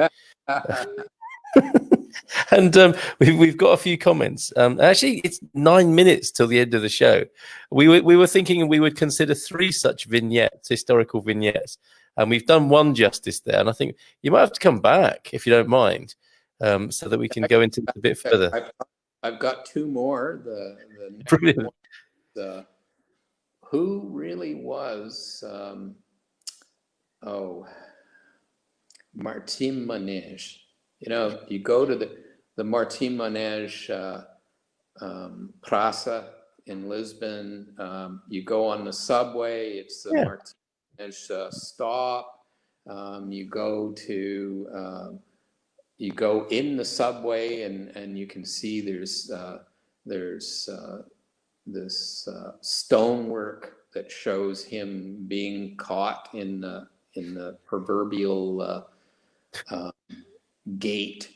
[SPEAKER 1] And we've got a few comments. Actually, it's 9 minutes till the end of the show. We were thinking we would consider 3 such vignettes, historical vignettes, and we've done one justice there. And I think you might have to come back if you don't mind, so that we can go into it a bit further.
[SPEAKER 2] I've got 2 more. The next
[SPEAKER 1] Brilliant.
[SPEAKER 2] one, who really was Martin Manège. You know, you go to the Martin Manège Praça in Lisbon. You go on the subway. It's the Martin Manège stop. You go in the subway, and you can see there's this stonework that shows him being caught in the proverbial gate.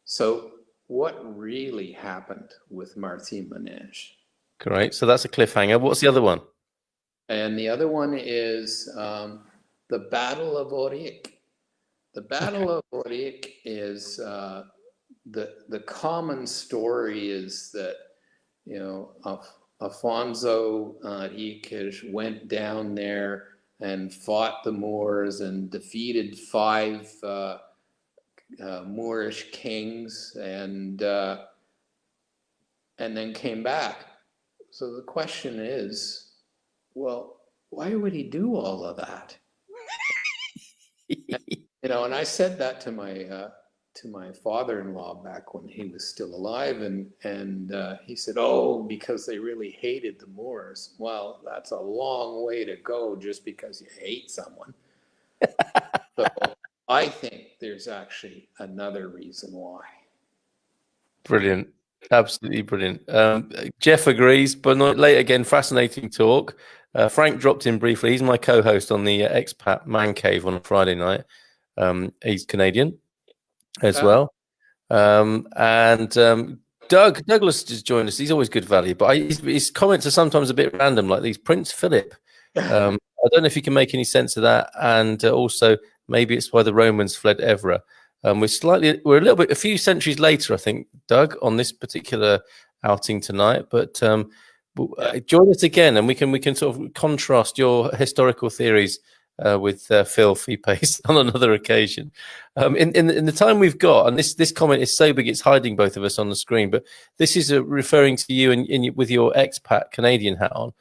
[SPEAKER 2] So what really happened with Martin Manège?
[SPEAKER 1] Great. So that's a cliffhanger. What's the other one?
[SPEAKER 2] And the other one is the Battle of Auric. The Battle of Auric is the common story is that, you know, Afonso Henriques went down there and fought the Moors and defeated 5 Moorish kings, and then came back. So the question is, well, why would he do all of that? You know, and I said that to my father-in-law back when he was still alive, and he said, "Oh, because they really hated the Moors." Well, that's a long way to go just because you hate someone. So I think there's actually another reason why.
[SPEAKER 1] Brilliant. Absolutely brilliant. Jeff agrees, but not late again. Fascinating talk. Frank dropped in briefly. He's my co-host on the Expat Man Cave on a Friday night. He's Canadian as well. Douglas just joined us. He's always good value, but his comments are sometimes a bit random, like these Prince Philip. I don't know if you can make any sense of that. And also, maybe it's why the Romans fled Evra. We're a few centuries later, I think, Doug, on this particular outing tonight. But join us again, and we can sort of contrast your historical theories with Phil Phippé on another occasion. In the time we've got, and this comment is so big it's hiding both of us on the screen, but this is referring to you with your expat Canadian hat on.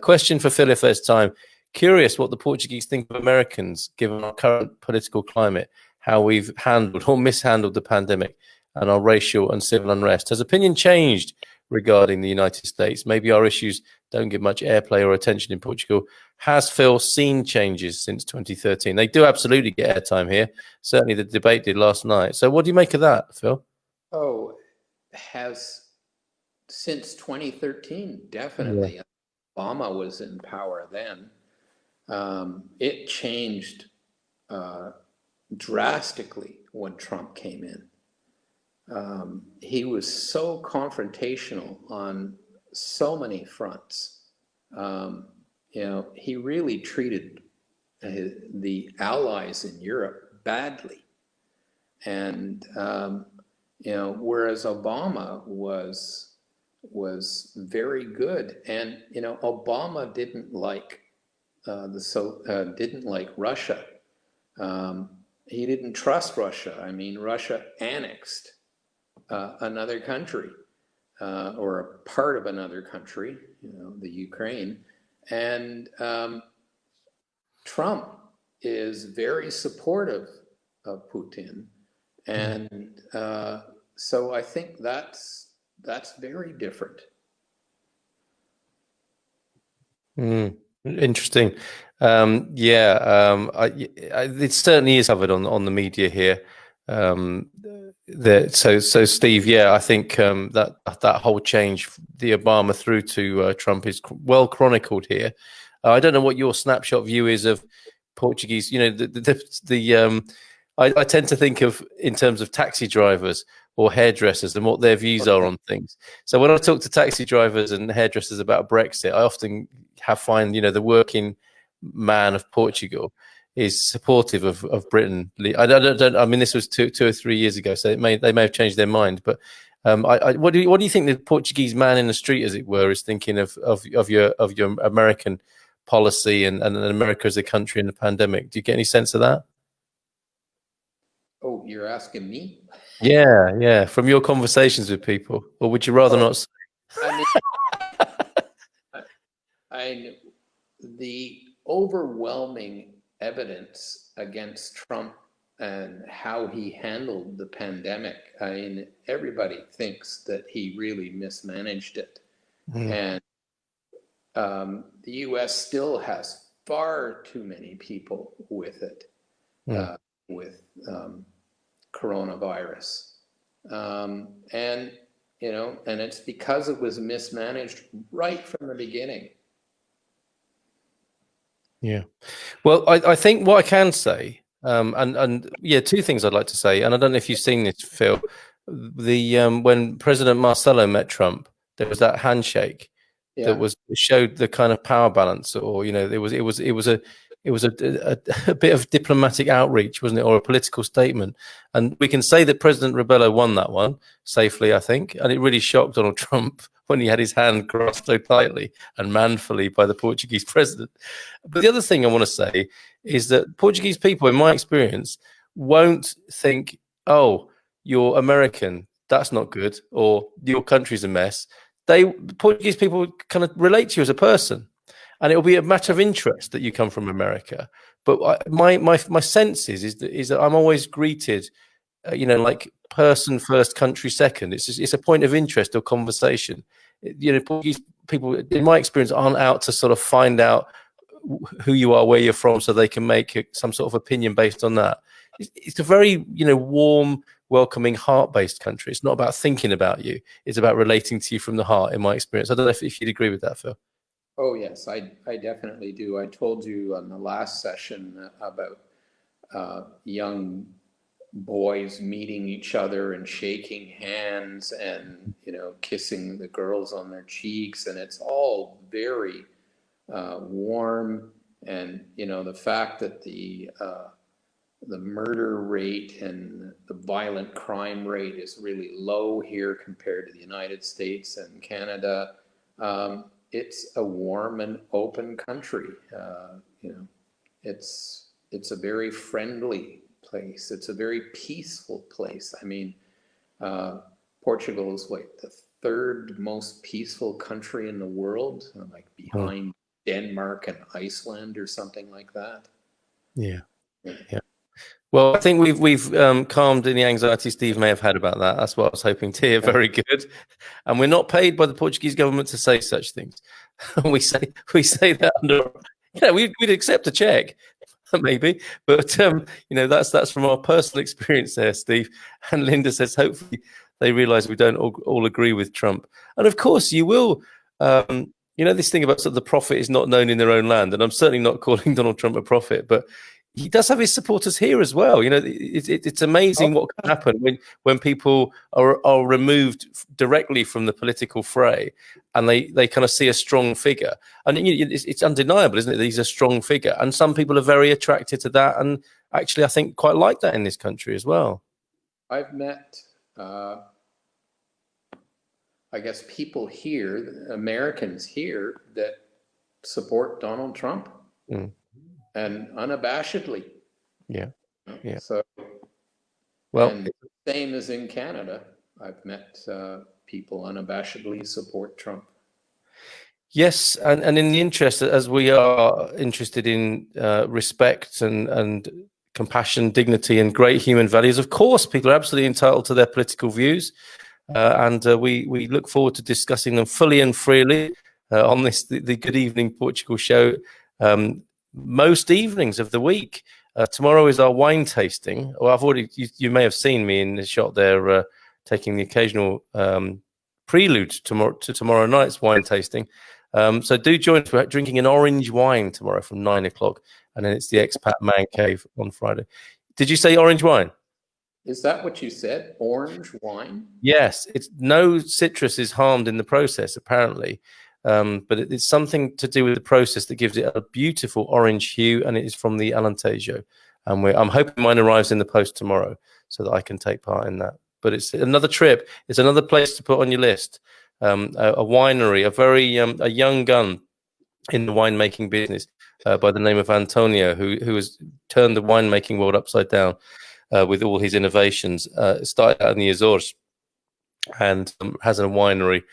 [SPEAKER 1] Question for Phil if there's time. Curious what the Portuguese think of Americans, given our current political climate, how we've handled or mishandled the pandemic and our racial and civil unrest. Has opinion changed regarding the United States? Maybe our issues don't get much airplay or attention in Portugal. Has Phil seen changes since 2013? They do absolutely get airtime here. Certainly the debate did last night. So what do you make of that, Phil?
[SPEAKER 2] Oh, has since 2013, definitely. Yeah. Obama was in power then. It changed drastically when Trump came in. He was so confrontational on so many fronts. You know, he really treated the allies in Europe badly. And, you know, whereas Obama was very good. And, you know, Obama didn't like didn't like Russia. He didn't trust Russia. I mean, Russia annexed another country or a part of another country, you know, the Ukraine. And Trump is very supportive of Putin. And so I think that's very different.
[SPEAKER 1] Interesting. It certainly is covered on the media here. So Steve, I think that whole change, the Obama through to Trump, is well chronicled here. I don't know what your snapshot view is of Portuguese. You know, I tend to think of in terms of taxi drivers or hairdressers and what their views are on things. So when I talk to taxi drivers and hairdressers about Brexit, I often find, you know, the working man of Portugal is supportive of Britain. I mean, this was two or 3 years ago, so they may have changed their mind. But what do you think the Portuguese man in the street, as it were, is thinking of your American policy and America as a country in the pandemic? Do you get any sense of that?
[SPEAKER 2] Oh, you're asking me?
[SPEAKER 1] Yeah, from your conversations with people, or would you rather not say?
[SPEAKER 2] I mean, the overwhelming evidence against Trump and how he handled the pandemic, I mean, everybody thinks that he really mismanaged it. And the US still has far too many people with it, with coronavirus. And, you know, and it's because it was mismanaged right from the beginning.
[SPEAKER 1] Yeah. Well, I think what I can say, and yeah, two things I'd like to say, and I don't know if you've seen this, Phil. When President Marcelo met Trump, there was that handshake that showed the kind of power balance, or you know, it was a bit of diplomatic outreach, wasn't it, or a political statement? And we can say that President Rebelo won that one safely, I think, and it really shocked Donald Trump when he had his hand grasped so tightly and manfully by the Portuguese president. But the other thing I want to say is that Portuguese people, in my experience, won't think, "Oh, you're American, that's not good," or "Your country's a mess." Portuguese people kind of relate to you as a person, and it'll be a matter of interest that you come from America. But my sense is that I'm always greeted, you know, like person first, country second. It's a point of interest or conversation. You know, Portuguese people, in my experience, aren't out to sort of find out who you are, where you're from, so they can make some sort of opinion based on that. It's a very, you know, warm, welcoming, heart-based country. It's not about thinking about you. It's about relating to you from the heart, in my experience. I don't know if you'd agree with that, Phil.
[SPEAKER 2] Oh, yes, I definitely do. I told you on the last session about young boys meeting each other and shaking hands and, you know, kissing the girls on their cheeks. And it's all very warm. And, you know, the fact that the murder rate and the violent crime rate is really low here compared to the United States and Canada. It's a warm and open country. You know, it's a very friendly place. It's a very peaceful place. I mean, Portugal is like the third most peaceful country in the world, like behind Denmark and Iceland or something like that.
[SPEAKER 1] Yeah. Well, I think we've calmed any anxiety Steve may have had about that. That's what I was hoping to hear. Very good. And we're not paid by the Portuguese government to say such things. we say that under, yeah, we'd accept a check, maybe, but you know, that's from our personal experience there, Steve. And Linda says hopefully they realise we don't all agree with Trump. And of course, you will. You know, this thing about sort of the prophet is not known in their own land, and I'm certainly not calling Donald Trump a prophet, but he does have his supporters here as well. You know, it's amazing what can happen when people are removed directly from the political fray, and they kind of see a strong figure. And it's undeniable, isn't it? That he's a strong figure, and some people are very attracted to that, and actually, I think quite like that in this country as well.
[SPEAKER 2] I've met, I guess, people here, Americans here, that support Donald Trump. And unabashedly.
[SPEAKER 1] Yeah.
[SPEAKER 2] So, well, and same as in Canada, I've met people unabashedly support Trump.
[SPEAKER 1] Yes, and in the interest, as we are interested in respect and compassion, dignity, and great human values, of course, people are absolutely entitled to their political views, and we look forward to discussing them fully and freely on the Good Evening Portugal show. Most evenings of the week. Tomorrow is our wine tasting. Well, you may have seen me in the shot there, taking the occasional prelude to tomorrow night's wine tasting. So do join for drinking an orange wine tomorrow from 9 o'clock, and then it's the Expat Man Cave on Friday. Did you say orange wine?
[SPEAKER 2] Is that what you said? Orange wine?
[SPEAKER 1] Yes, it's no citrus is harmed in the process, apparently. but it's something to do with the process that gives it a beautiful orange hue, and it is from the Alentejo. And I'm hoping mine arrives in the post tomorrow so that I can take part in that. But it's another trip. It's another place to put on your list. A winery, a young gun in the winemaking business by the name of Antonio, who has turned the winemaking world upside down with all his innovations. Started out in the Azores and has a winery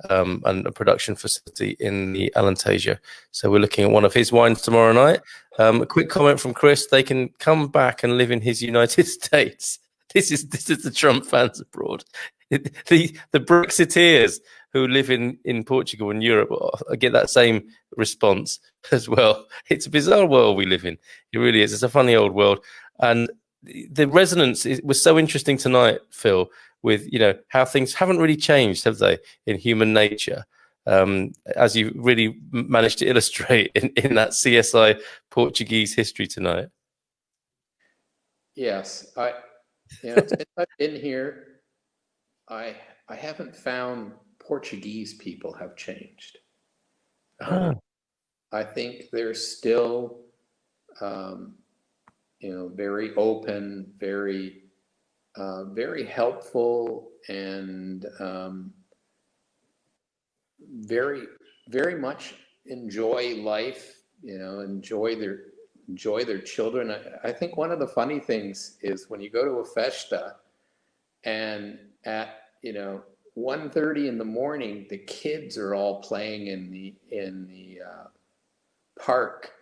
[SPEAKER 1] and a production facility in the Alentejo. So we're looking at one of his wines tomorrow night. A quick comment from Chris: they can come back and live in his United States. This is the Trump fans abroad. The Brexiteers who live in Portugal and Europe get that same response as well. It's a bizarre world we live in. It really is. It's a funny old world. And the resonance was so interesting tonight, Phil, with how things haven't really changed, have they, in human nature, as you really managed to illustrate in that CSI Portuguese history tonight.
[SPEAKER 2] Yes, since I've been here, I haven't found Portuguese people have changed. I think they're still, very open, very helpful, and very, very much enjoy life. Enjoy their children. I think one of the funny things is when you go to a festa, and at 1:30 in the morning, the kids are all playing in the park,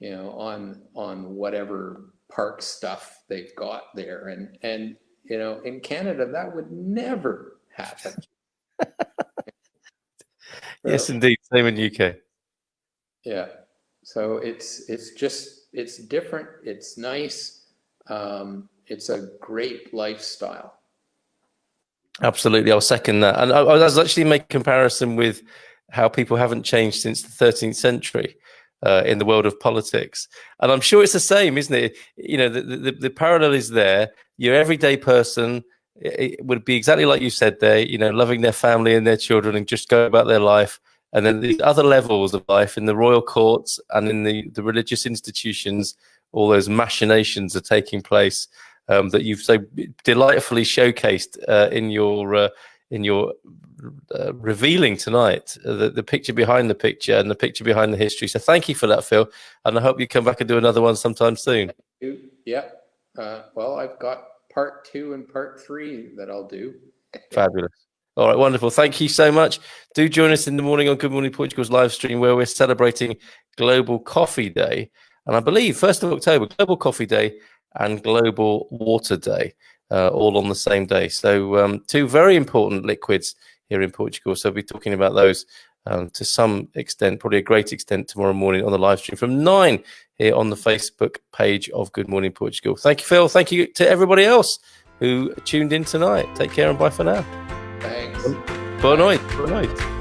[SPEAKER 2] on whatever park stuff they've got there, and in Canada that would never happen.
[SPEAKER 1] Yes, indeed, same in UK.
[SPEAKER 2] Yeah, so it's different. It's nice. It's a great lifestyle.
[SPEAKER 1] Absolutely, I'll second that. And I was actually making a comparison with how people haven't changed since the 13th century in the world of politics. And I'm sure it's the same, isn't it? The parallel is there. Your everyday person, it would be exactly like you said there, loving their family and their children and just go about their life. And then the other levels of life in the royal courts and in the religious institutions, all those machinations are taking place. That you've so delightfully showcased in your revealing tonight, the picture behind the picture and the picture behind the history. So thank you for that, Phil, and I hope you come back and do another one sometime soon.
[SPEAKER 2] Yeah. Well, I've got part 2 and part 3 that I'll do.
[SPEAKER 1] Fabulous. All right, wonderful. Thank you so much. Do join us in the morning on Good Morning Portugal's live stream, where we're celebrating Global Coffee Day, and I believe 1st of October, Global Coffee Day and Global Water Day, all on the same day. So 2 very important liquids here in Portugal. So we'll be talking about those to some extent, probably a great extent, tomorrow morning on the live stream from 9 here on the Facebook page of Good Morning Portugal. Thank you, Phil. Thank you to everybody else who tuned in tonight. Take care and bye for now.
[SPEAKER 2] Thanks.
[SPEAKER 1] Boa noite. Boa noite.